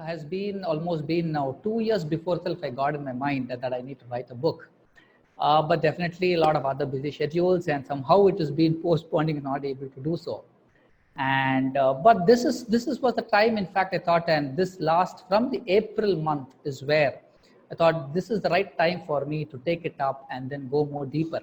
has been almost been now 2 years before itself I got in my mind that I need to write a book. But definitely a lot of other busy schedules, and somehow it has been postponing and not able to do so. And but this was the time, in fact, I thought, and this last from the April month is where I thought this is the right time for me to take it up and then go more deeper.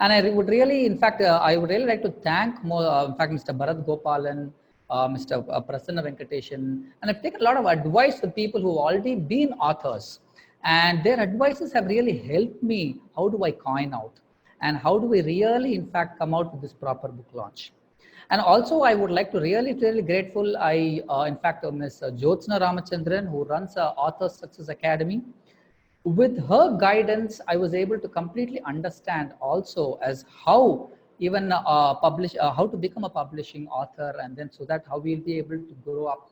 And I would really, in fact, I would really like to thank more, in fact, Mr. Bharat Gopalan, Mr. Prasanna Venkateshan, and I've taken a lot of advice from people who have already been authors, and their advices have really helped me. How do I coin out, and how do we really, in fact, come out with this proper book launch? And also, I would like to really grateful. In fact, Ms. Jyotsna Ramachandran, who runs Author Success Academy. With her guidance, I was able to completely understand also as how even how to become a publishing author, and then so that how we'll be able to grow up.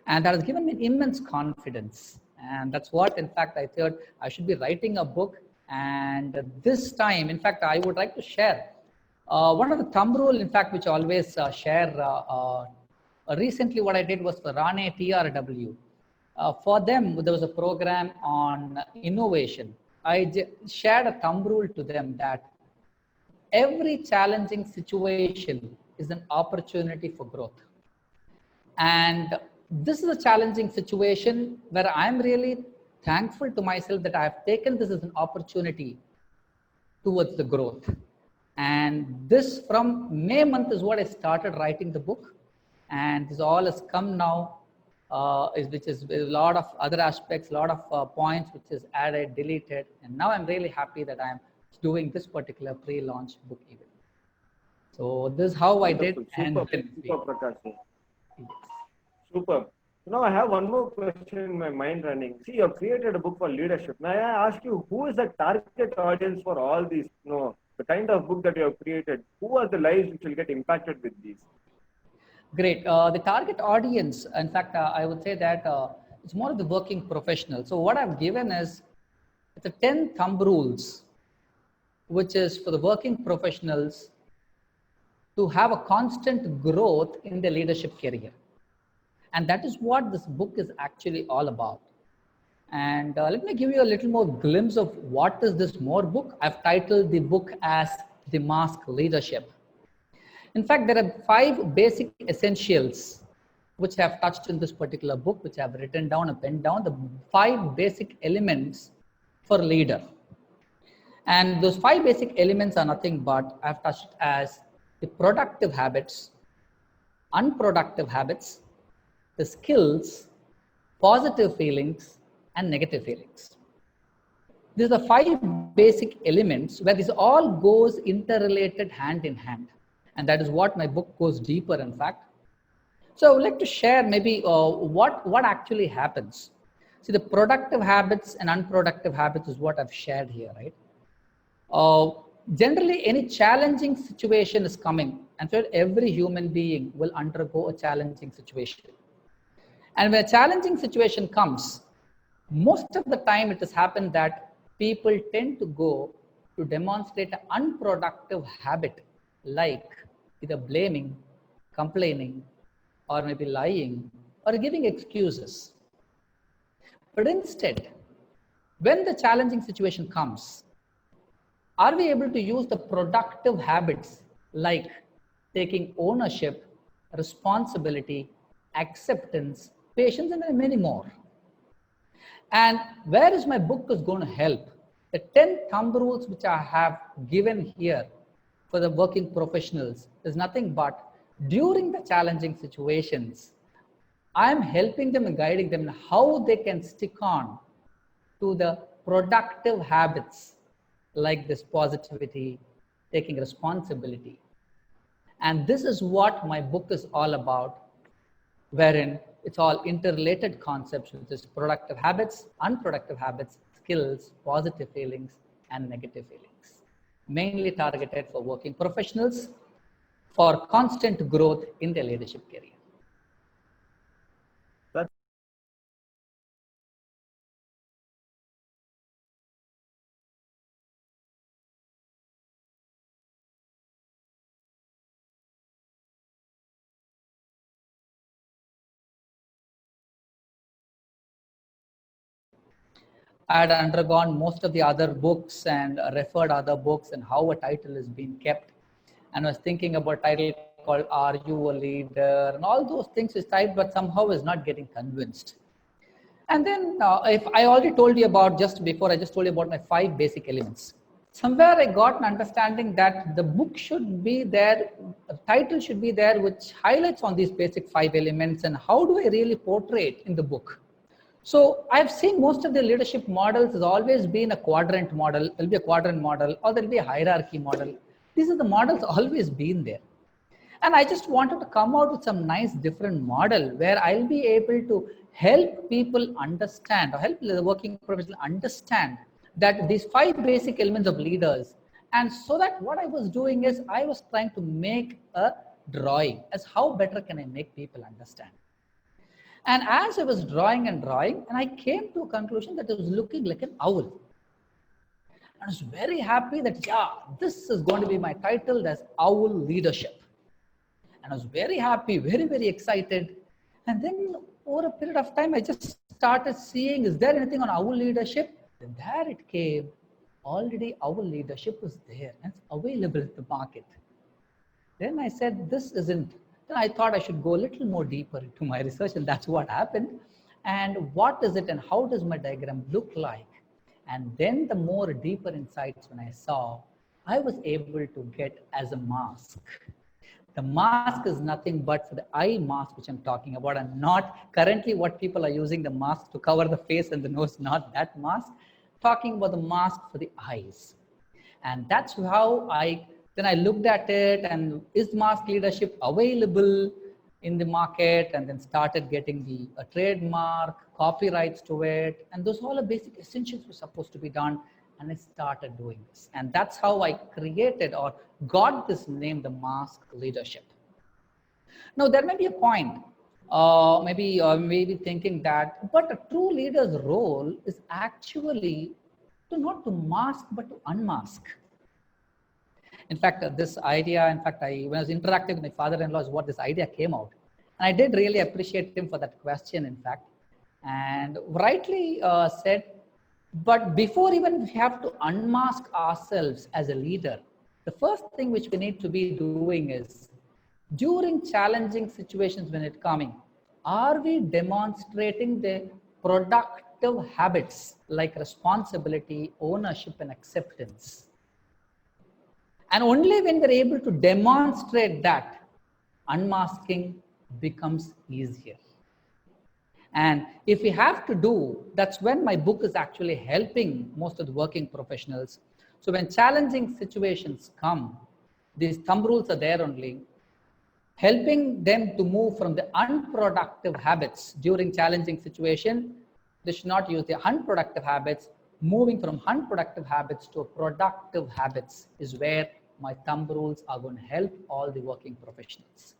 And that has given me immense confidence. And that's what, in fact, I thought I should be writing a book. And this time, in fact, I would like to share one of the thumb rule, in fact, which I always share. Recently, what I did was for Rane TRW. For them, there was a program on innovation. Shared a thumb rule to them that every challenging situation is an opportunity for growth. And this is a challenging situation where I'm really thankful to myself that I have taken this as an opportunity towards the growth. And this from May month is what I started writing the book. And this all has come now, which is a lot of other aspects, a lot of points which is added, deleted. And now I'm really happy that I'm doing this particular pre-launch book event. So this is how I did. Super, super, Prakash. Super. Now I have one more question in my mind running. See, you have created a book for leadership. May I ask you, who is the target audience for all these, the kind of book that you have created? Who are the lives which will get impacted with these? Great. The target audience, in fact, I would say that it's more of the working professional. So what I've given is it's a 10 thumb rules, which is for the working professionals to have a constant growth in their leadership career. And that is what this book is actually all about. And let me give you a little more glimpse of what is this more book. I've titled the book as The Mask Leadership. In fact, there are 5 basic essentials which I have touched in this particular book, which I have written down and penned down, the 5 basic elements for a leader. And those 5 basic elements are nothing but I've touched as the productive habits, unproductive habits, the skills, positive feelings, and negative feelings. These are the 5 basic elements where this all goes interrelated hand in hand. And that is what my book goes deeper, in fact. So I would like to share maybe what actually happens. See, the productive habits and unproductive habits is what I've shared here, right? Generally, any challenging situation is coming, and so every human being will undergo a challenging situation. And when a challenging situation comes, most of the time it has happened that people tend to go to demonstrate an unproductive habit, like either blaming, complaining, or maybe lying, or giving excuses. But instead, when the challenging situation comes, are we able to use the productive habits like taking ownership, responsibility, acceptance, patience, and many more? And where is my book is going to help? The 10 thumb rules which I have given here for the working professionals is nothing but during the challenging situations, I am helping them and guiding them how they can stick on to the productive habits like this positivity, taking responsibility. And this is what my book is all about, wherein it's all interrelated concepts, which is productive habits, unproductive habits, skills, positive feelings, and negative feelings. Mainly targeted for working professionals for constant growth in their leadership career. I had undergone most of the other books and referred other books and how a title is being kept. And was thinking about a title called Are You a Leader? And all those things is typed, but somehow is not getting convinced. And then if I already told you about just before, I just told you about my 5 basic elements. Somewhere I got an understanding that the book should be there, the title should be there, which highlights on these basic 5 elements and how do I really portray it in the book. So I've seen most of the leadership models has always been a quadrant model. There'll be a quadrant model or there'll be a hierarchy model. These are the models always been there. And I just wanted to come out with some nice different model where I'll be able to help people understand or help the working professional understand that these 5 basic elements of leaders. And so that what I was doing is I was trying to make a drawing as how better can I make people understand. And as I was drawing, and I came to a conclusion that it was looking like an owl. I was very happy that, yeah, this is going to be my title as Owl Leadership. And I was very happy, very, very excited. And then over a period of time, I just started seeing, is there anything on Owl Leadership? Then there it came. Already Owl Leadership was there and it's available in the market. Then I said, this isn't. Then I thought I should go a little more deeper into my research, and that's what happened. And what is it and how does my diagram look like? And then the more deeper insights when I saw, I was able to get as a mask. The mask is nothing but for the eye mask, which I'm talking about, and not currently what people are using the mask to cover the face and the nose, not that mask. Talking about the mask for the eyes. And that's how then I looked at it and is mask leadership available in the market, and then started getting the trademark, copyrights to it. And those all the basic essentials were supposed to be done. And I started doing this. And that's how I created or got this name, the mask leadership. Now, there may be a point, maybe thinking that, but a true leader's role is actually not to mask, but to unmask. In fact, this idea, when I was interacting with my father-in-law, is what this idea came out. And I did really appreciate him for that question, in fact. And rightly said, but before even we have to unmask ourselves as a leader, the first thing which we need to be doing is, during challenging situations when it's coming, are we demonstrating the productive habits like responsibility, ownership, and acceptance? And only when we're able to demonstrate that, unmasking becomes easier. And if we have to do, that's when my book is actually helping most of the working professionals. So when challenging situations come, these thumb rules are there only, helping them to move from the unproductive habits during challenging situation. They should not use the unproductive habits. Moving from unproductive habits to productive habits is where my thumb rules are going to help all the working professionals.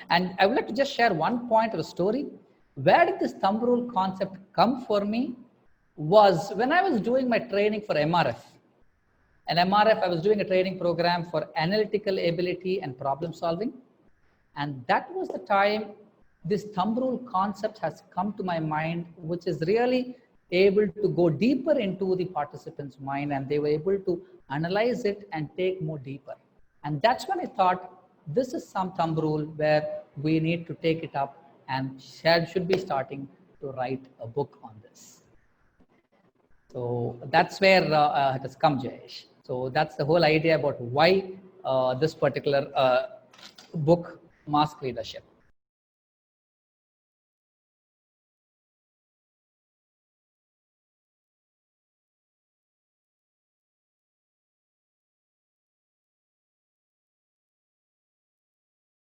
And I would like to just share one point of a story. Where did this thumb rule concept come for me was when I was doing my training for MRF. And MRF, I was doing a training program for analytical ability and problem solving. And that was the time this thumb rule concept has come to my mind, which is really able to go deeper into the participants' mind, and they were able to analyze it and take more deeper. And that's when I thought, this is some thumb rule where we need to take it up and should be starting to write a book on this. So that's where it has come, Jayesh. So that's the whole idea about why this particular book, Mask Leadership.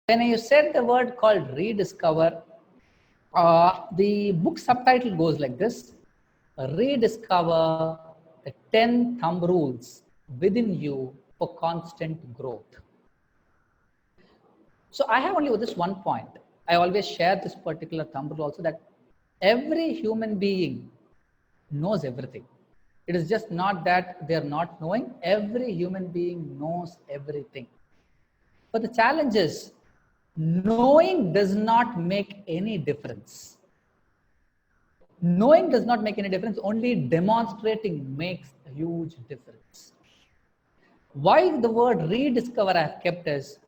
When you said the word called rediscover, the book subtitle goes like this: rediscover the 10 thumb rules within you for constant growth. So I have only this one point. I always share this particular thumb rule also, that every human being knows everything. It is just not that they're not knowing. Every human being knows everything. But the challenge is, knowing does not make any difference. Knowing does not make any difference, only demonstrating makes a huge difference. Why the word rediscover I have kept is,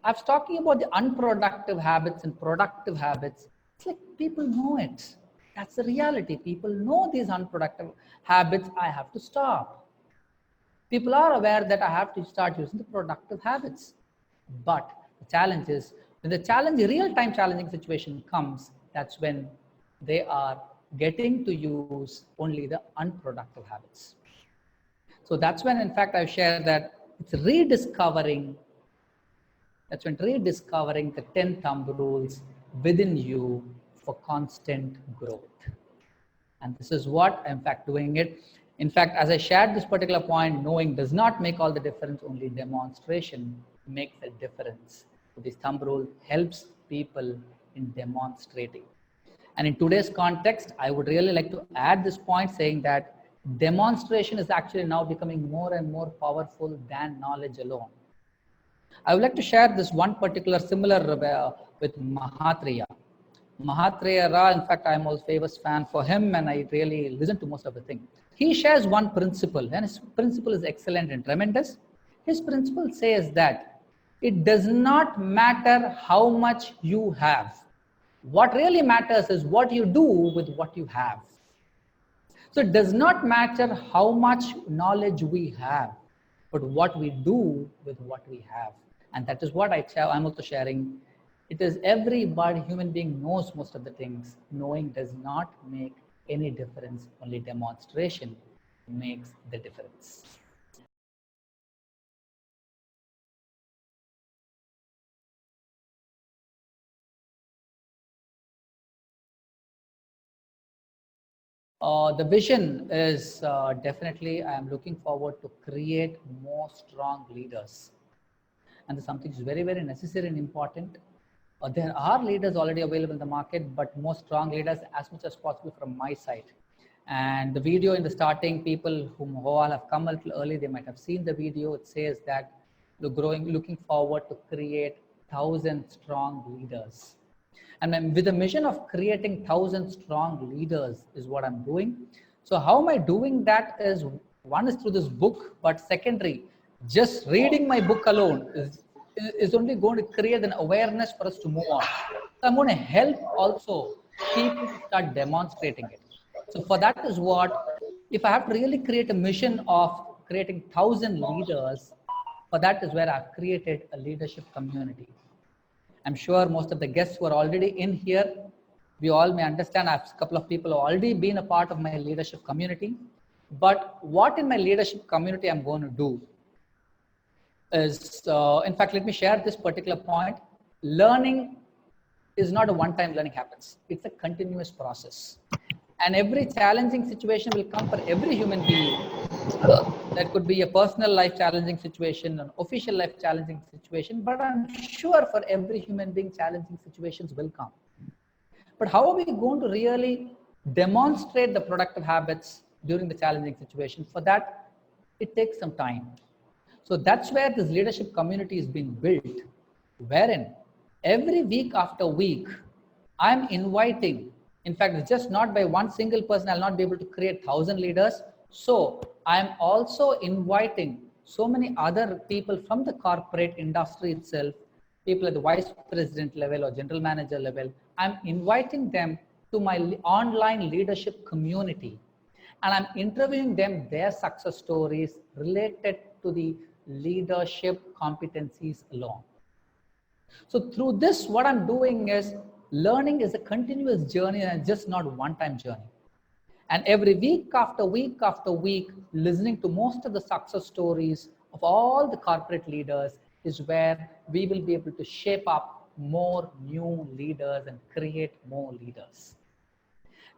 I was talking about the unproductive habits and productive habits. It's like people know it. That's the reality. People know these unproductive habits I have to stop. People are aware that I have to start using the productive habits. But the challenge is, when the real-time challenging situation comes, that's when they are getting to use only the unproductive habits. So that's when, in fact, I've shared that it's rediscovering, that's when rediscovering the 10 thumb rules within you for constant growth. And this is what I'm in fact doing it. In fact, as I shared this particular point, knowing does not make all the difference, only demonstration makes a difference. So this thumb rule helps people in demonstrating. And in today's context, I would really like to add this point saying that demonstration is actually now becoming more and more powerful than knowledge alone. I would like to share this one particular similar with Mahatria. Mahatria Ra, in fact, I'm a famous fan for him and I really listen to most of the things. He shares one principle and his principle is excellent and tremendous. His principle says that it does not matter how much you have. What really matters is what you do with what you have. So it does not matter how much knowledge we have, but what we do with what we have. And that is what I'm also sharing. It is everybody, human being knows most of the things. Knowing does not make any difference. Only demonstration makes the difference. The vision is definitely, I am looking forward to create more strong leaders. And something is very, very necessary and important. There are leaders already available in the market, but more strong leaders as much as possible from my side. And the video in the starting, people who all have come a little early, they might have seen the video. It says that looking forward to create 1,000 strong leaders. And with the mission of creating 1,000 strong leaders is what I'm doing. So how am I doing that is, one is through this book, but secondary, just reading my book alone is only going to create an awareness for us to move on. So I'm going to help also people to start demonstrating it. So for that is what, if I have to really create a mission of creating 1,000 leaders, for that is where I've created a leadership community. I'm sure most of the guests who are already in here, we all may understand, a couple of people have already been a part of my leadership community. But what in my leadership community I'm going to do is, in fact, let me share this particular point. Learning is not a one-time learning happens. It's a continuous process. And every challenging situation will come for every human being. That could be a personal life challenging situation, an official life challenging situation, but I'm sure for every human being, challenging situations will come. But how are we going to really demonstrate the productive habits during the challenging situation? For that, it takes some time. So that's where this leadership community is being built, wherein every week after week, I'm inviting, in fact, it's just not by one single person, I'll not be able to create 1,000 leaders. So I'm also inviting so many other people from the corporate industry itself, people at the vice president level or general manager level. I'm inviting them to my online leadership community. And I'm interviewing them, their success stories related to the leadership competencies alone. So through this, what I'm doing is, learning is a continuous journey and just not a one-time journey. And every week after week after week, listening to most of the success stories of all the corporate leaders is where we will be able to shape up more new leaders and create more leaders.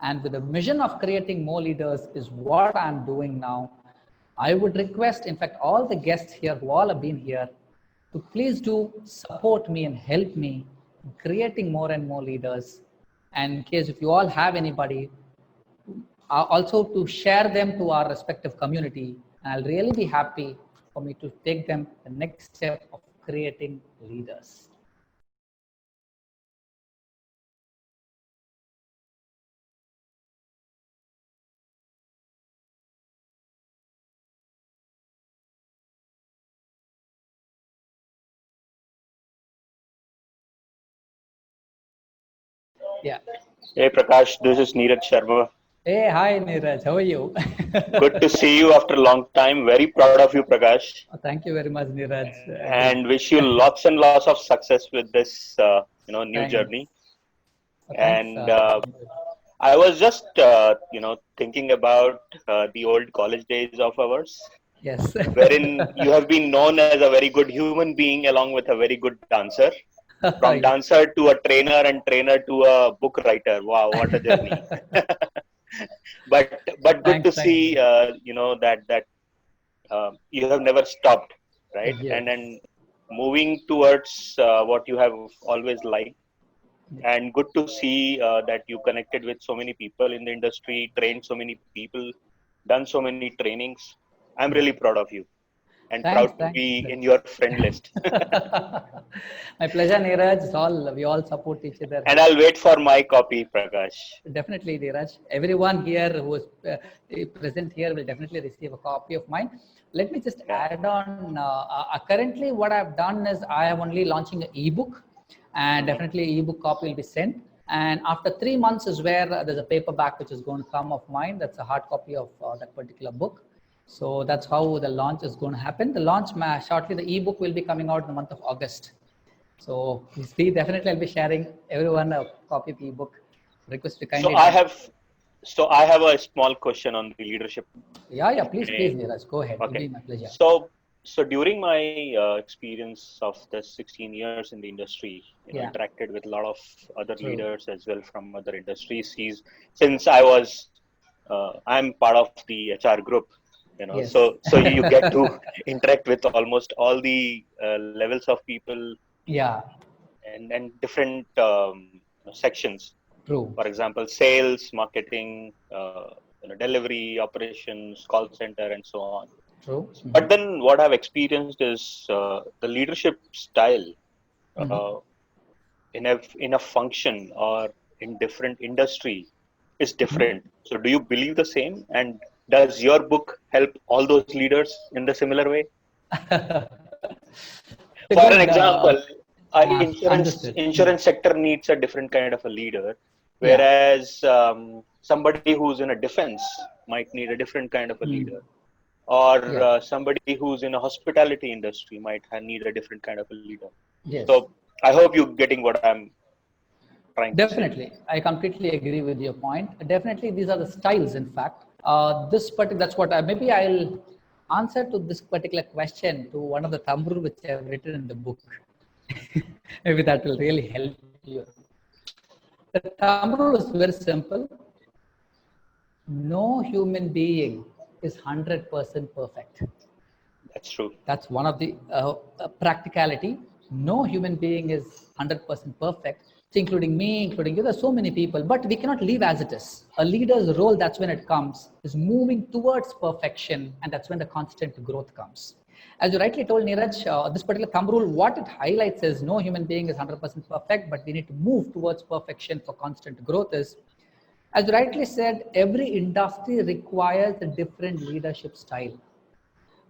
And with the mission of creating more leaders is what I'm doing now. I would request, in fact, all the guests here who all have been here to please do support me and help me in creating more and more leaders. And in case if you all have anybody, also to share them to our respective community. And I'll really be happy for me to take them the next step of creating leaders. Yeah. Hey Prakash, this is Neeraj Sharma. Hey, hi Neeraj, how are you? Good to see you after a long time. Very proud of you, Prakash, Thank you very much, Neeraj. Again, and wish you lots and lots of success with this, new thanks. journey. Thanks. And I was just, thinking about the old college days of ours, Yes. wherein you have been known as a very good human being along with a very good dancer. From Yeah. dancer to a trainer and trainer to a book writer. Wow, what a journey! But good to Thanks, see, Neeraj. that you have never stopped, right? Yes. And moving towards what you have always liked. And good to see that you connected with so many people in the industry, trained so many people, done so many trainings. I'm Yeah. really proud of you and Thanks. proud to Thanks, be in Neeraj. your friend list. My pleasure, Neeraj. It's all we all support each other And here. I'll wait for my copy, Prakash. Definitely, Neeraj. Everyone here who is present here will definitely receive a copy of mine. Let me just Yeah. add on. Currently, what I've done is I am only launching an ebook, and Mhm. definitely ebook copy will be sent. And after 3 months is where there's a paperback which is going to come of mine. That's a hard copy of that particular book. So that's how the launch is going to happen. The launch shortly, the ebook will be coming out in the month of August. So please, definitely I'll be sharing everyone a copy of the ebook. Request to So kindly I download. have, so I have a small question on the leadership. Yeah, yeah, If please, may. Neeraj, go ahead. It'll Okay. be my pleasure. So during my experience of the 16 years in the industry, Yeah, interacted with a lot of other true. leaders as well from other industries. Since I was, I'm part of the HR group, Yes. so you get to interact with almost all the levels of people Yeah, and different sections. true, For example, sales, marketing, delivery, operations, call center, and so on. true. But then what I've experienced is the leadership style Mm-hmm. uh, in a function or in different industry is Mm-hmm. different. So do you believe the same? And does your book help all those leaders in the similar way? The For an good, example, insurance understood. insurance sector needs a different kind of a leader, Yeah. whereas somebody who's in a defense might need a different kind of a Mm. leader, or Yeah. somebody who's in a hospitality industry might need a different kind of a leader. Yes. So I hope you're getting what I'm trying to say. Definitely, I completely agree with your point. Definitely, these are the styles. In fact, that's what maybe I'll answer to this particular question to one of the thumb rule which I've written in the book. Maybe that will really help you. The thumb rule is very simple. No human being is 100% perfect. That's true. That's one of the practicality. No human being is 100% perfect, so including me, including you. There's so many people, but we cannot live as it is. A leader's role, that's when it comes, is moving towards perfection, and that's when the constant growth comes. As you rightly told, Neeraj, this particular thumb rule, what it highlights is no human being is 100% perfect, but we need to move towards perfection for constant growth. Is, as you rightly said, every industry requires a different leadership style.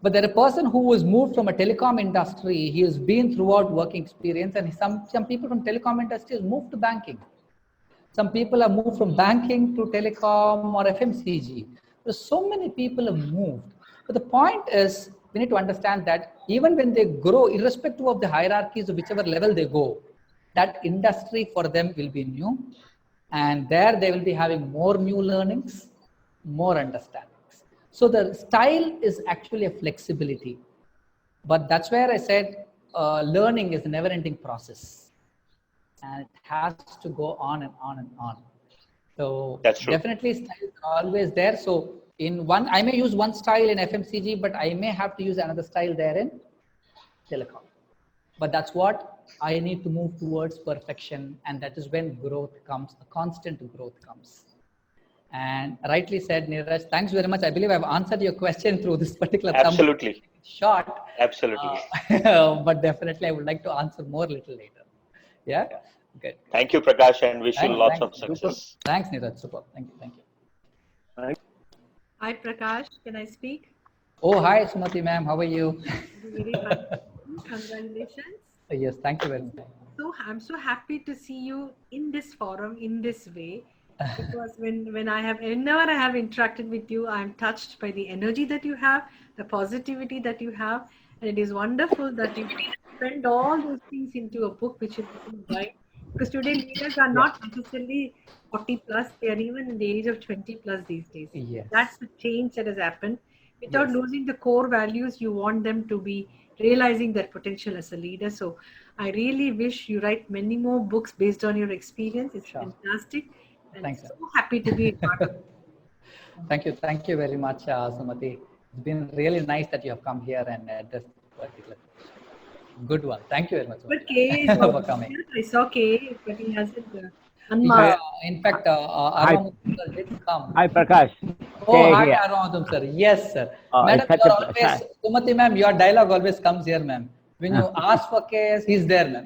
But there a person who was moved from a telecom industry, he has been throughout working experience, and some people from telecom industry has moved to banking. Some people have moved from banking to telecom or FMCG. There's so many people have moved. But the point is, we need to understand that even when they grow, irrespective of the hierarchies of whichever level they go, that industry for them will be new. And there they will be having more new learnings, more understandings. So the style is actually a flexibility. But that's where I said learning is a never ending process, and it has to go on and on and on. So That's true. definitely styles are always there. So in one, I may use one style in FMCG, but I may have to use another style there in telecom. But that's what I need to move towards perfection, and that is when growth comes, a constant growth comes. And rightly said, Neeraj, thanks very much. I believe I've answered your question through this particular thumb. Absolutely. Short, Absolutely. but definitely I would like to answer more a little later. Yeah, Yeah. good. Thank you, Prakash, and wish you Thanks, lots thanks, of super. success. Thanks, Neeraj, super. Thank you, thank you. Hi Prakash, can I speak? Oh, hi, Sumati ma'am. How are you? Very fine. Congratulations. Yes, thank you very much. I'm so happy to see you in this forum in this way, because whenever I have interacted with you, I'm touched by the energy that you have, the positivity that you have, and it is wonderful that you spend all those things into a book which will become a guide. Because today leaders are Yeah. not necessarily 40 plus; they are even in the age of 20 plus these days. Yes. That's the change that has happened. Without Yes. losing the core values, you want them to be realizing their potential as a leader. So I really wish you write many more books based on your experience. It's Sure. fantastic, and Thanks. so happy to be a part of it. Thank you very much, Sumati. It's been really nice that you have come here and this particular good one. Thank you very much, But Sumati, K is for also coming. here. I saw K, but he hasn't Yeah, unmasked. in fact, Hi, Arvam sir did come. hi Prakash. Oh, Stay hi, here. Arvam sir. Yes, sir. It's Madam, such you are a always, Sumati ma'am, your dialogue always comes here, ma'am. When you ask for case, he's there, ma'am.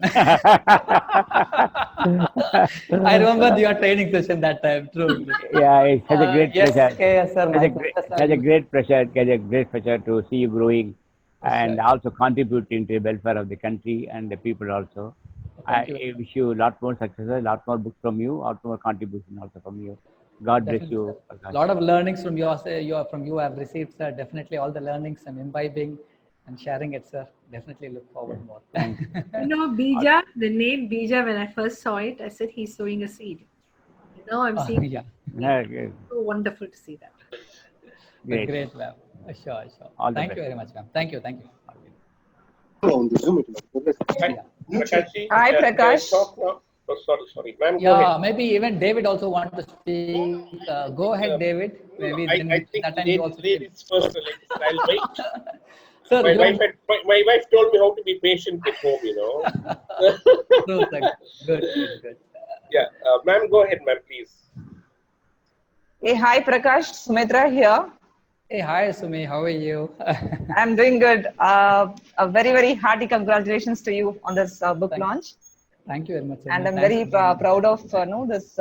I remember your training session that time. True. yeah, it's such a great Yes, pleasure. KS sir, my pleasure, Such a sir. great pleasure, to see you growing and Sure. also contributing to the welfare of the country and the people also. Thank you. I wish you a lot more success, a lot more books from you, a lot more contribution also from you. God bless Definitely, you, sir. A Prakash. lot of learnings from from you I've received, sir. Definitely all the learnings I'm imbibing and sharing it, sir. Definitely look forward more. Thanks. You know, Bija, the name Bija, when I first saw it, I said he's sowing a seed. And now I'm seeing Yeah, Yeah, great. so wonderful to see that. Great. great, ma'am. Sure. All the Thank best. you very much, ma'am. Thank you. Hi, Yeah. Prakashji. Hi, Can I Prakash. talk now? Oh, sorry. Ma'am, go Yeah, ahead. maybe even David also want to speak. Go ahead, David. No, Maybe then I think that time you also speak. ladies first. Like, I'll wait. Sir, My you my wife told me how to be patient at home. true, sir. Good. Yeah, ma'am, go ahead, ma'am, please. Hey, hi, Prakash. Sumitra here. Hey, hi, Sumi. How are you? I'm doing good. A very, very hearty congratulations to you on this book Thank- launch. Thank you very much, Sumi. And I'm Thanks very for being proud of this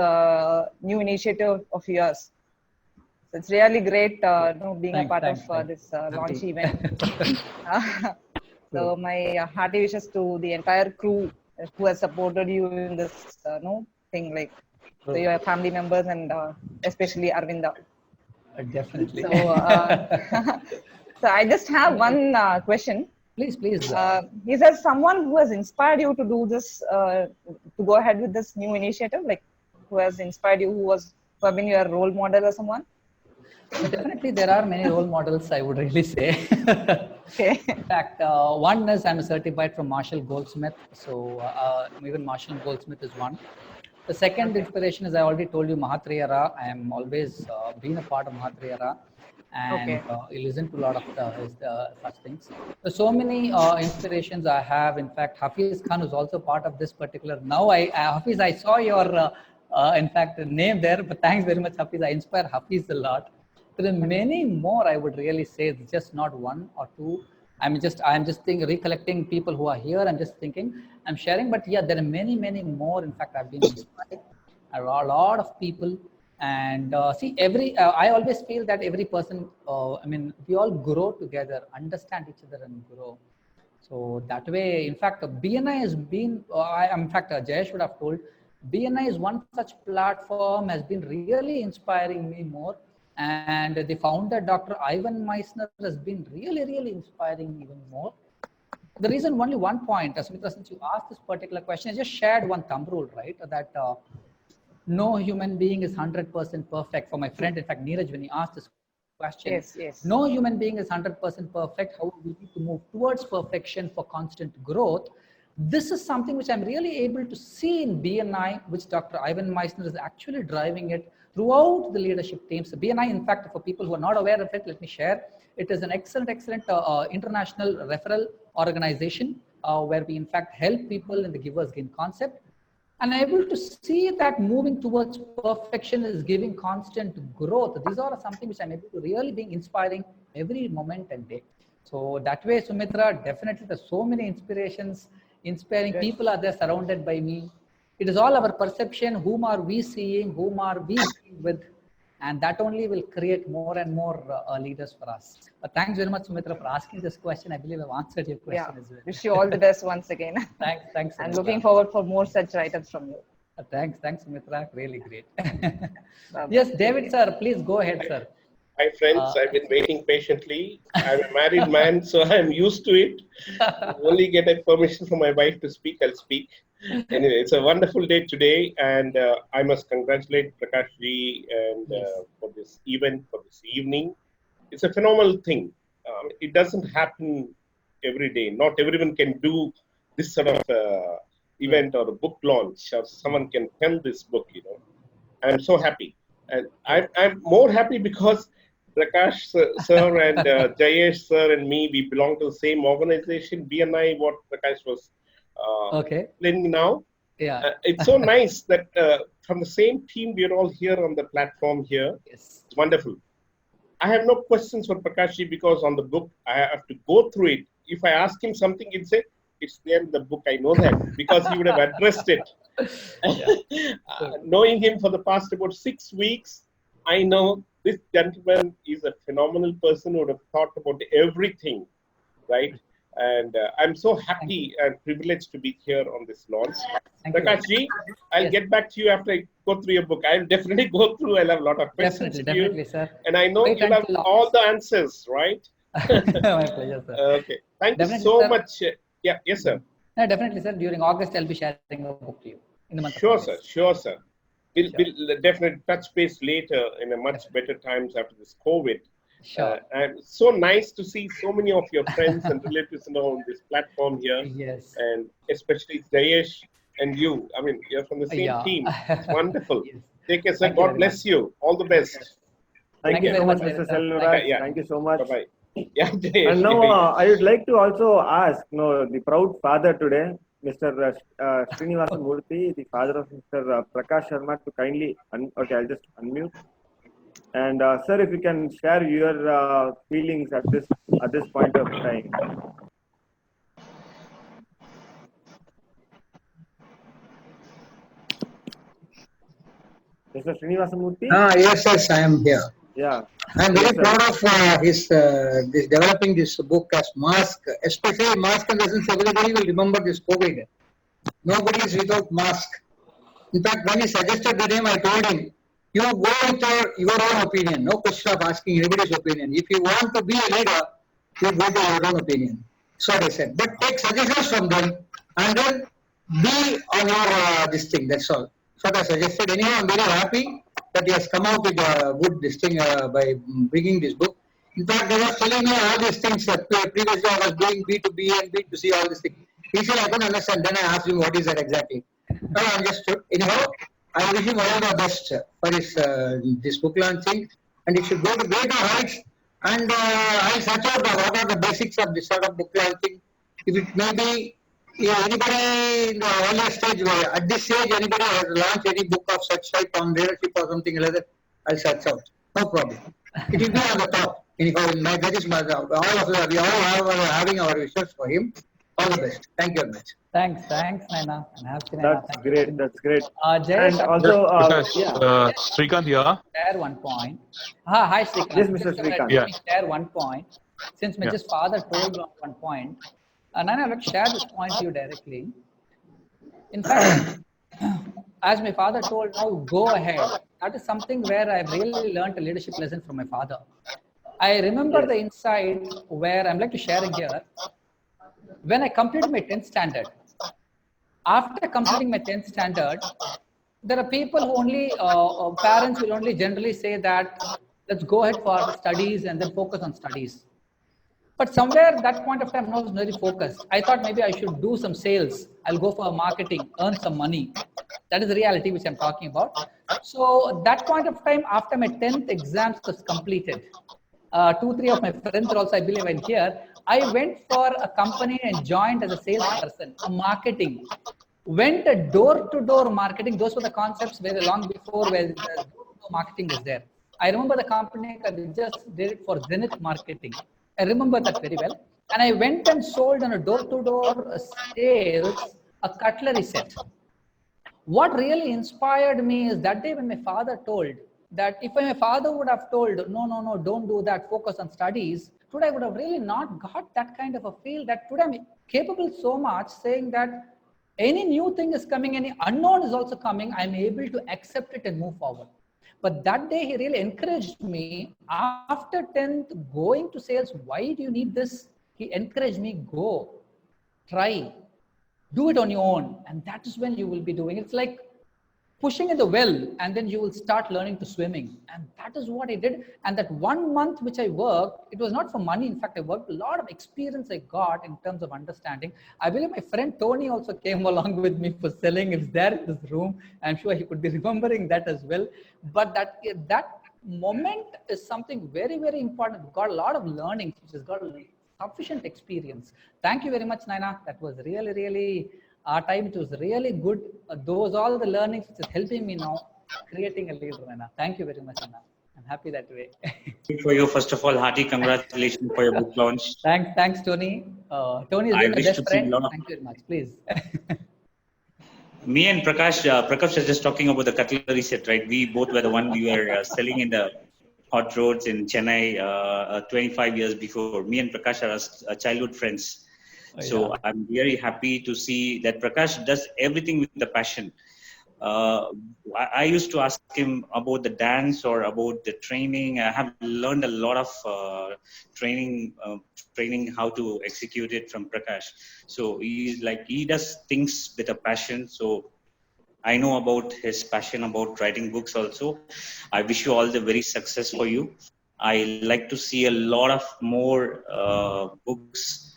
new initiative of yours. It's really great being a part of thanks. this launch event. So my hearty wishes to the entire crew who has supported you in this thing, like so your family members and especially Arvinda. Definitely. So, so I just have one question. Please. Is there someone who has inspired you to do this, to go ahead with this new initiative? Like, who has inspired you? Who have been your role model or someone? Definitely, there are many role models, I would really say. Okay. In fact, one is I'm certified from Marshall Goldsmith. So even Marshall Goldsmith is one. The second inspiration is I already told you Mahatriyara. I am always been a part of Mahatriyara, and you listen to a lot of such things. So many inspirations I have. In fact, Hafiz Khan is also part of this particular. Now, Hafiz, I saw your in fact name there, but thanks very much, Hafiz. I inspire Hafiz a lot. There are many more. I would really say it's just not one or two. I'm just recollecting people who are here. I'm just thinking, I'm sharing, but yeah, there are many more. In fact, I've been inspired a lot of people, and see, I always feel that every person. We all grow together, understand each other, and grow. So that way, in fact, BNI has been. Jayesh would have told. BNI is one such platform has been really inspiring me more. And the founder, Dr. Ivan Meissner, has been really inspiring even more. The reason, only one point, Asmita, since you asked this particular question, I just shared one thumb rule, right? That no human being is 100% perfect. For my friend, in fact, Neeraj, when he asked this question, Yes. no human being is 100% perfect. How we need to move towards perfection for constant growth. This is something which I'm really able to see in BNI, which Dr. Ivan Meissner is actually driving it throughout the leadership teams. BNI, in fact, for people who are not aware of it, let me share. It is an excellent international referral organization where we, in fact, help people in the givers gain concept. And able to see that moving towards perfection is giving constant growth. These are something which I'm able to really be inspiring every moment and day. So that way, Sumitra, definitely there's so many inspiring people are there surrounded by me. It is all our perception. Whom are we seeing? Whom are we with? and that only will create more and more leaders for us. But thanks very much, Sumitra, for asking this question. I believe I've answered your question Yeah. as well. Wish you all the best once again. Thanks, And Sumitra. looking forward for more such write-ups from you. Thanks, Sumitra. Really great. Bye-bye. Yes, David, sir, please go ahead, sir. Hi, friends. I've been waiting patiently. I'm a married man, so I'm used to it. Only get a permission from my wife to speak, I'll speak. Anyway, it's a wonderful day today, and I must congratulate Prakash ji and for this event, for this evening. It's a phenomenal thing. It doesn't happen every day. Not everyone can do this sort of event or a book launch, or someone can pen this book. I'm so happy, and I'm more happy because Prakash sir and Jayesh sir and me, we belong to the same organization, BNI, what Prakash was Okay. explaining now. Yeah. It's so nice that from the same team, we're all here on the platform here. Yes. It's wonderful. I have no questions for Prakash ji because on the book, I have to go through it. If I ask him something, he'd say, it's there in the book, I know that, because he would have addressed it. Knowing him for the past about 6 weeks, I know this gentleman is a phenomenal person who would have thought about everything, right? And I'm so happy and privileged to be here on this launch. Thank you. Prakash ji, I'll get back to you after I go through your book. I'll definitely go through. I'll have a lot of questions Definitely, to you. sir. And I know Wait you'll have until all the answers, right? My pleasure, sir. Okay. Thank you Definitely, so sir. much. Yeah, yes, sir. No, definitely, sir. During August, I'll be sharing a book to you in the month. Sure, of sir. August. Sure, sir. We'll definitely touch base later in a much better times after this COVID. Sure. And so nice to see so many of your friends and relatives on this platform here. Yes. And especially Jayesh and you. I mean, you're from the same Yeah. team. It's wonderful. Yes. Take care, sir. Thank you God very bless you. All the best. Thank you very so much, much, Mr. sir. Selvaraj. Yeah. Thank you so much. Bye-bye. Yeah, Jayesh. And now I would like to also ask, the proud father today, Mr. Srinivasa Murthy, the father of Mr. Prakash Sharma, to kindly, okay, I'll just unmute. And sir, if you can share your feelings at this point of time. Mr. Srinivasa Murthy? Yes, I am here. Yeah. I am Yes, very sir. proud of his this developing this book as mask, especially mask in the sense everybody will remember this COVID. Nobody is without mask. In fact, when he suggested the name, I told him, you go with your own opinion, no question of asking anybody's opinion. If you want to be a leader, you go to your own opinion. So I said, but take suggestions from them and then be on your this thing, that's all. So I suggested. Anyhow, I'm very happy that he has come out with a good this thing by bringing this book. In fact, he was telling me all these things that previously I was doing B2B and B2C, all these things. He said, I couldn't understand. Then I asked him, what is that exactly? I understood. Anyhow, I wish him all the best for his this book launching, and it should go to greater heights. And I'll search out what are the basics of this sort of book launching. If it may be anybody in the earlier stage, at this stage, anybody has launched any book of such type on leadership or something like that, I'll search out. No problem. It will be on the top. Anyhow, that is my, all of us, we all are having our wishes for him. All the best. Thank you very much. Thanks, Naina. And happy Naina. That's great. That's great. Jayesh, And also, yeah. Srikanth here. share one point. Hi, Srikanth. Yes, Mr. Just Srikanth. let me share one point. Since my Yeah. just father told on one point, Naina, let's share this point to you directly. In fact, as my father told, now go ahead. That is something where I've really learned a leadership lesson from my father. I remember the insight where I'm like to share it here. When I completed my 10th standard, after completing my 10th standard, there are people who only, parents will only generally say that, let's go ahead for studies and then focus on studies. But somewhere at that point of time, I was very focused. I thought maybe I should do some sales. I'll go for marketing, earn some money. That is the reality which I'm talking about. So that point of time, after my 10th exams was completed, 2-3 of my friends are also, I believe, in here. I went for a company and joined as a salesperson, a marketing. Went a door-to-door marketing. Those were the concepts where long before where the door-to-door marketing was there. I remember the company just did it for Zenith Marketing. I remember that very well. And I went and sold on a door-to-door sales a cutlery set. What really inspired me is that day when my father told that if my father would have told, no, don't do that, focus on studies, today I would have really not got that kind of a feel that today I'm capable so much, saying that any new thing is coming, any unknown is also coming, I'm able to accept it and move forward. But that day he really encouraged me. After 10th, going to sales, why do you need this? He encouraged me, go, try, do it on your own. And that is when you will be doing. It's like pushing in the well, and then you will start learning to swimming. And that is what I did. And that 1 month which I worked, it was not for money. In fact, I worked a lot of experience I got in terms of understanding. I believe my friend Tony also came along with me for selling. It's there in this room. I'm sure he could be remembering that as well. But that moment is something very, very important. Got a lot of learnings, which has got sufficient experience. Thank you very much, Naina. That was really, really our time. It was really good. Those all the learnings which is helping me now creating a leader, Naina. Thank you very much, Naina. I'm happy that way. For you, first of all, hearty congratulations for your book launch. Thanks, Tony. Tony is my best friend. Thank you very much. Please. Me and Prakash was just talking about the cutlery set, right? We both were the one we were selling in the hot roads in Chennai 25 years before. Me and Prakash are childhood friends. So yeah. I'm very happy to see that Prakash does everything with the passion. I used to ask him about the dance or about the training. I have learned a lot of training how to execute it from Prakash. So he does things with a passion. So I know about his passion about writing books also. I wish you all the very success for you. I like to see a lot of more books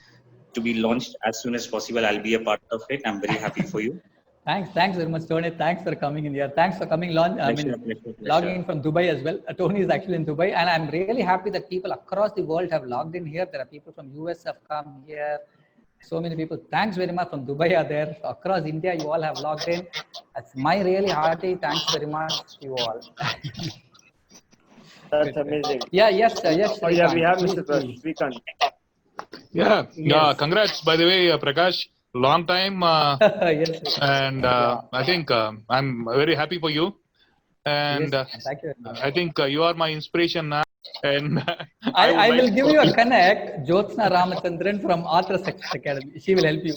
to be launched as soon as possible. I'll be a part of it. I'm very happy for you. Thanks very much, Tony. Thanks for coming in here. Thanks for coming logging in from Dubai as well. Tony is actually in Dubai, and I'm really happy that people across the world have logged in here. There are people from US have come here. So many people. Thanks very much from Dubai are there. Across India, you all have logged in. That's my really hearty thanks very much to you all. That's amazing. Yes. Oh, yeah, we have Mr. Srikanth. Yeah. Congrats, by the way, Prakash. Long time, yes. And I think I'm very happy for you. And thank you. I think you are my inspiration now. And I will give you a connect, Jyotsna Ramachandran from Author Success Academy. She will help you.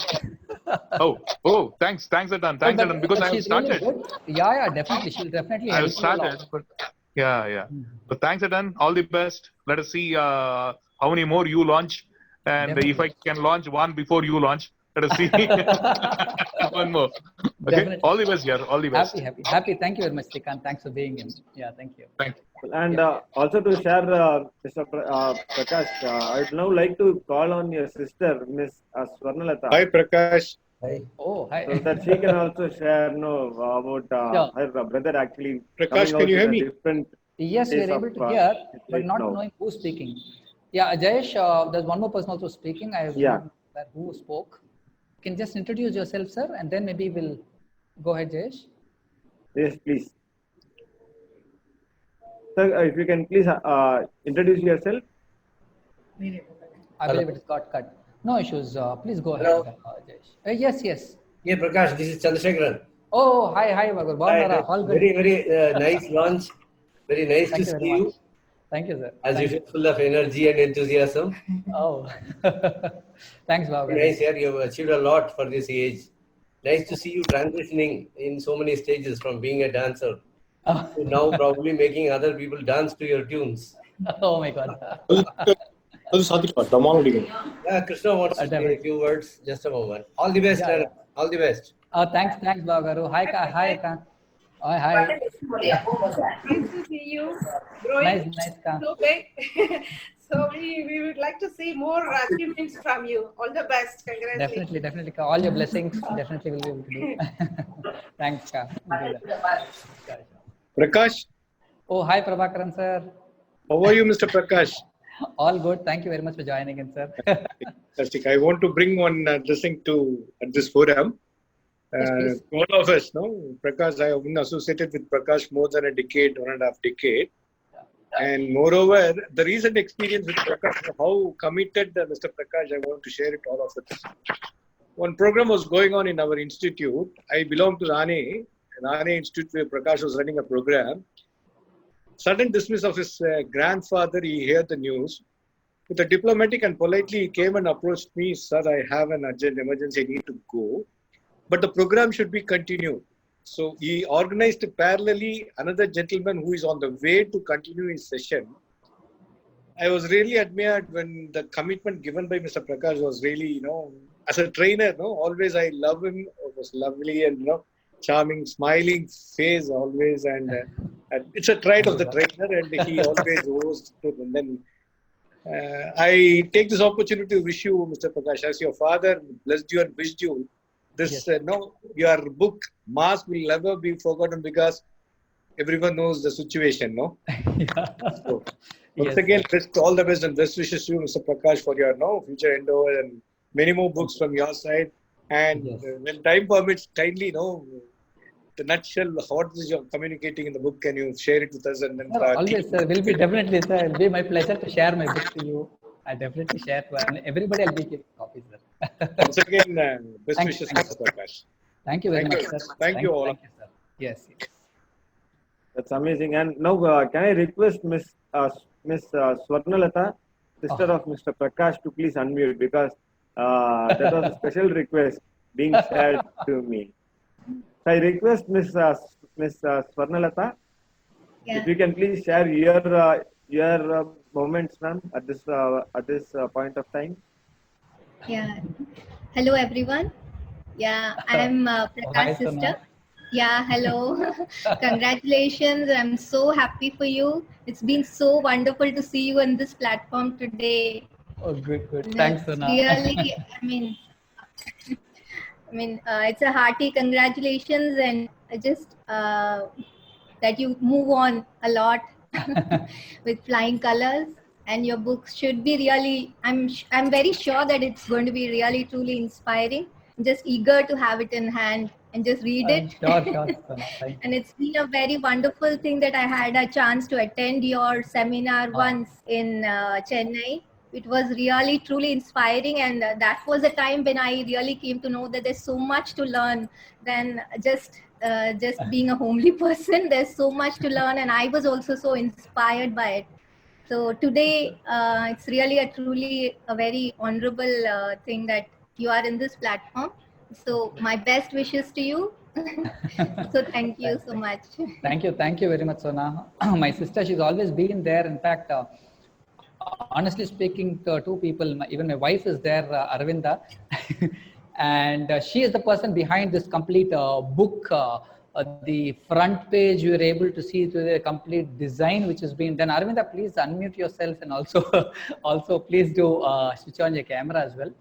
oh, thanks, Atan. Thanks, Atan, because I have started. Really yeah, definitely. She'll definitely help you. I started, but yeah. But thanks, Atan. All the best. Let us see how many more you launch, and definitely. If I can launch one before you launch. Let us see. One more. Okay. Definitely. All the best, yeah. All the best. Happy. Thank you very much, Srikanth. Thanks for being in. Yeah, thank you. Thank you. And also to share, Mr. Prakash, I'd now like to call on your sister, Miss Swarnalatha. Hi, Prakash. Hi. Oh, hi. So that she can also share about her brother actually. Prakash, can you hear me? Yes, we are able to hear, but not knowing who's speaking. Yeah, Jayesh, there's one more person also speaking. I have who spoke. You can just introduce yourself, sir, and then maybe we'll go ahead, Jayesh. Yes, please. Sir, if you can please introduce yourself. I believe it got cut. No issues. Please go ahead, Jayesh. Yes. Yeah, Prakash, this is Chandrasekharan. Oh, hi, Bhagavad. All good. Very nice launch. Very nice to see you. Thank you, sir. As usual, full of energy and enthusiasm. Oh, thanks, Bhagavad. Nice, yeah. You have achieved a lot for this age. Nice to see you transitioning in so many stages from being a dancer to now probably making other people dance to your tunes. Oh my God. Yeah, Krishna wants to say a few words. Just a moment. All the best, all the best. Thanks, Bhagaru. Hi, Ka. Hi. Nice to see you. Growing so big. So we would like to see more achievements from you. All the best. Congratulations. Definitely. All your blessings. Definitely will be able to do. Thanks, Ka. Prakash. Oh, hi, Prabhakaran, sir. How are you, Mr. Prakash? All good. Thank you very much for joining in, sir. Fantastic. I want to bring one thing to at this forum. All of us, Prakash, I have been associated with Prakash more than a decade, 1.5 decades. And moreover, the recent experience with Prakash, how committed Mr. Prakash, I want to share it all of us. One program was going on in our institute. I belong to Rane Institute where Prakash was running a program. sudden dismiss of his grandfather, he heard the news. With a diplomatic and politely, he came and approached me, "Sir, I have an urgent emergency, I need to go. But the program should be continued." So he organized parallelly another gentleman who is on the way to continue his session. I was really admired when the commitment given by Mr. Prakash was really, as a trainer, always I love him. It was lovely and, charming, smiling face always. And it's a trait of the trainer, and he always rose to. And then I take this opportunity to wish you, Mr. Prakash, as your father blessed you and wished you. This, your book, Mask, will never be forgotten because everyone knows the situation, no? So, once again, all the best and best wishes to you, Mr. Prakash, for your future endeavor and many more books from your side. And when time permits, kindly, the nutshell, what is you're communicating in the book, can you share it with us? And then always, sir. Will be definitely, sir. It'll be my pleasure to share my book to you. I definitely share to everybody. I'll be giving copies, sir. Once again, best wishes, Mr. Prakash. Thank you very much, sir. Thank you all. Thank you, sir. Yes. That's amazing. And now, can I request Miss Swarnalatha, sister of Mr. Prakash, to please unmute, because that was a special request being shared to me. So I request Miss Swarnalatha, if you can please share your moments, ma'am, at this point of time. Yeah. Hello, everyone. Yeah, I'm Prakash's sister. Yeah, hello. Congratulations. I'm so happy for you. It's been so wonderful to see you on this platform today. Oh, good. Thanks, Sona. Really, it's a hearty congratulations, and just that you move on a lot with flying colors, and your books should be really, I'm very sure that it's going to be really truly inspiring. I'm just eager to have it in hand and just read it. Sure. And it's been a very wonderful thing that I had a chance to attend your seminar once in Chennai. It was really truly inspiring, and that was a time when I really came to know that there's so much to learn than just being a homely person. There's so much to learn, and I was also so inspired by it. So today, it's really truly a very honorable thing that you are in this platform. So my best wishes to you. So thank you so much. Thank you very much, Sona. My sister, she's always been there. In fact, honestly speaking, two people, even my wife is there, Aravinda, and she is the person behind this complete book. The front page, you are able to see the complete design which has been done. Aravinda, please unmute yourself, and also please do switch on your camera as well.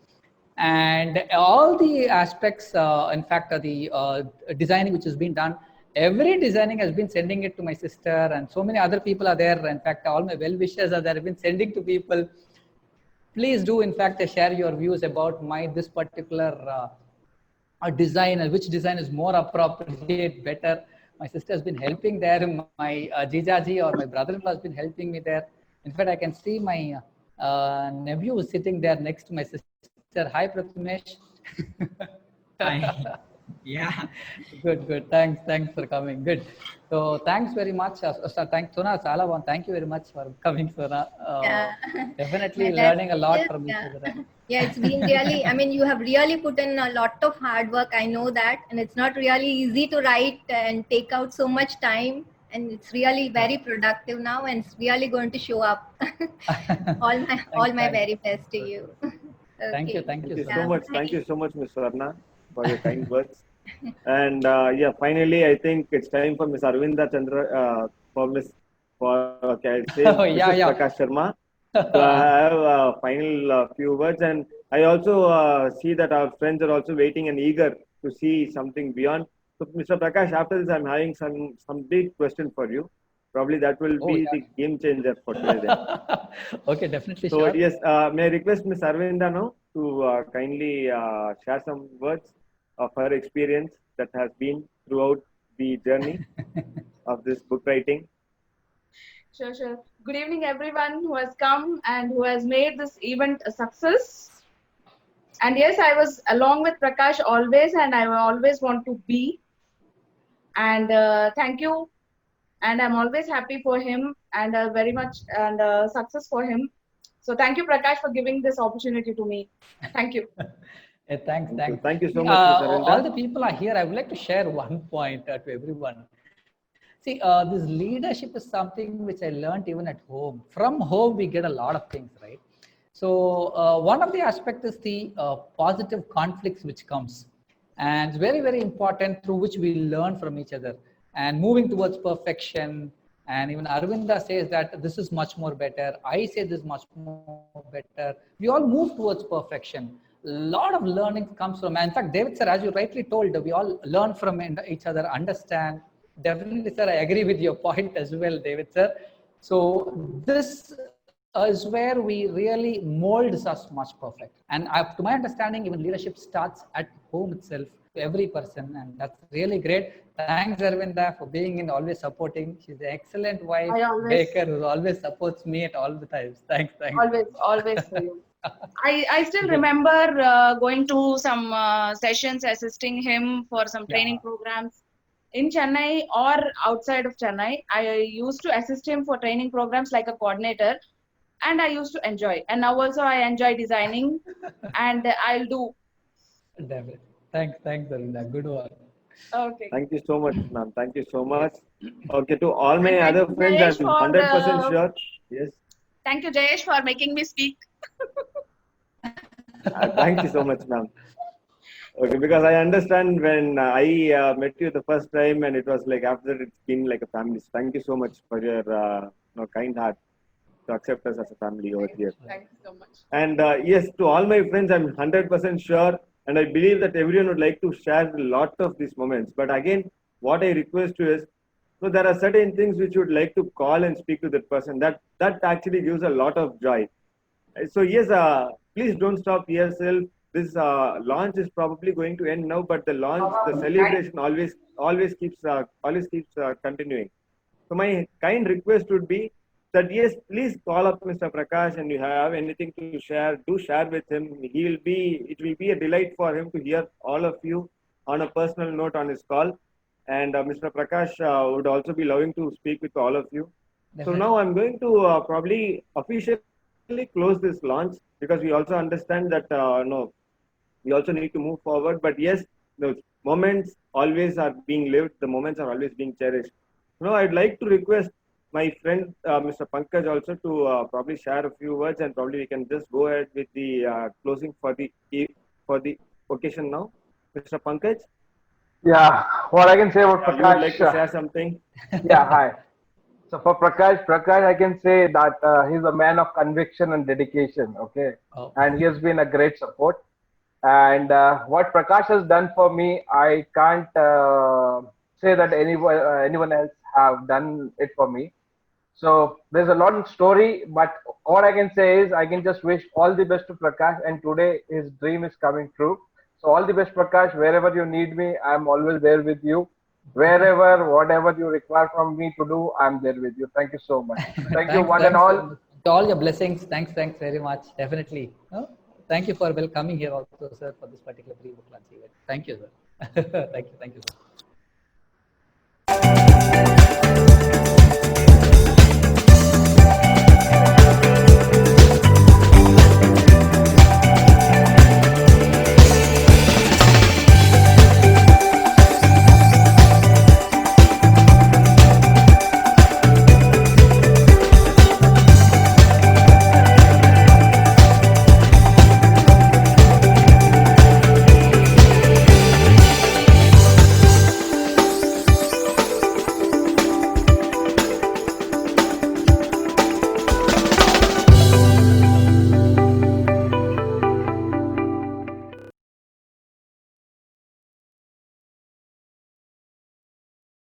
And all the aspects, in fact, the designing which has been done, every designing has been sending it to my sister, and so many other people are there. In fact, all my well-wishers are there, have been sending to people. Please do, in fact, share your views about this particular design, and which design is more appropriate, better. My sister has been helping there. My Jijaji or my brother-in-law has been helping me there. In fact, I can see my nephew sitting there next to my sister. Hi, Prathamesh. Yeah. Good. Thanks for coming. Good. So thanks very much. Thanks, Sona Salawan. Thank you very much for coming, Sona. Definitely learning a lot from each other. Yeah, it's been really, you have really put in a lot of hard work. I know that. And it's not really easy to write and take out so much time. And it's really very productive now, and it's really going to show up. all my very best to you. Okay. Thank you so much. Thank you so much, Ms. Swarna, for your kind words. And finally, I think it's time for Ms. Aravinda Chandra, Mrs. Prakash Sharma to have a final few words. And I also see that our friends are also waiting and eager to see something beyond. So, Mr. Prakash, after this, I'm having some big question for you. Probably that will be the game changer for today. Okay, definitely. So, yes, may I request Ms. Aravinda now to kindly share some words of her experience that has been throughout the journey of this book writing. Sure. Good evening, everyone who has come and who has made this event a success. And yes, I was along with Prakash always, and I always want to be. And thank you and I'm always happy for him and very much and success for him. So thank you, Prakash, for giving this opportunity to me. Thank you. Thanks. Thank you so much, Ms. Arvinda. All the people are here. I would like to share one point to everyone. See, this leadership is something which I learned even at home. From home, we get a lot of things, right? So one of the aspects is the positive conflicts which comes. And it's very, very important, through which we learn from each other. And moving towards perfection. And even Arvinda says that this is much more better. I say this is much more better. We all move towards perfection. A lot of learning comes from, in fact, David sir, as you rightly told, we all learn from each other, understand. Definitely, sir, I agree with your point as well, David sir. So this is where we really mold us much perfect. And to my understanding, even leadership starts at home itself, to every person, and that's really great. Thanks, Arvinda, for being in, always supporting. She's an excellent wife, Baker, who always supports me at all the times. Thanks. Always for you. I still remember going to some sessions, assisting him for some training programs in Chennai or outside of Chennai. I used to assist him for training programs like a coordinator, and I used to enjoy. And now also I enjoy designing, and I'll do. Definitely. Thanks, Arvinda. Good work. Okay. Thank you so much, ma'am. Thank you so much. Okay, to all my And other thank you, friends, Jayesh, I'm for 100% sure. Yes. Thank you, Jayesh, for making me speak. Thank you so much, ma'am. Okay, because I understand when I met you the first time, and it was like after that, it's been like a family. So thank you so much for your kind heart to accept us as a family over here. Thank you so much. And yes, to all my friends, I'm 100% sure, and I believe that everyone would like to share a lot of these moments. But again, what I request you is, so there are certain things which you would like to call and speak to that person. That actually gives a lot of joy. So yes, please don't stop yourself. This launch is probably going to end now, but the celebration always keeps continuing. So my kind request would be that yes, please call up Mr. Prakash, and you have anything to share, do share with him. It will be a delight for him to hear all of you on a personal note on his call. And Mr. Prakash would also be loving to speak with all of you. Definitely. So now I'm going to probably officially close this launch, because we also understand that we also need to move forward. But yes, the moments always are being lived. The moments are always being cherished. Now I'd like to request my friend Mr. Pankaj also to probably share a few words, and probably we can just go ahead with the closing for the occasion now. Mr. Pankaj? Yeah, what I can say about Prakash. You would like to share something? Yeah, hi. So for Prakash, I can say that he's a man of conviction and dedication, okay? Oh. And he has been a great support. And what Prakash has done for me, I can't say that anyone else have done it for me. So there's a lot of story, but all I can say is I can just wish all the best to Prakash, and today his dream is coming true. So all the best, Prakash. Wherever you need me, I'm always there with you. Wherever, whatever you require from me to do, I'm there with you. Thank you so much. Thank you, one and all. To all your blessings. Thanks very much. Definitely. Thank you for coming here also, sir, for this particular pre-book launch event. Thank you, sir. Thank you, sir.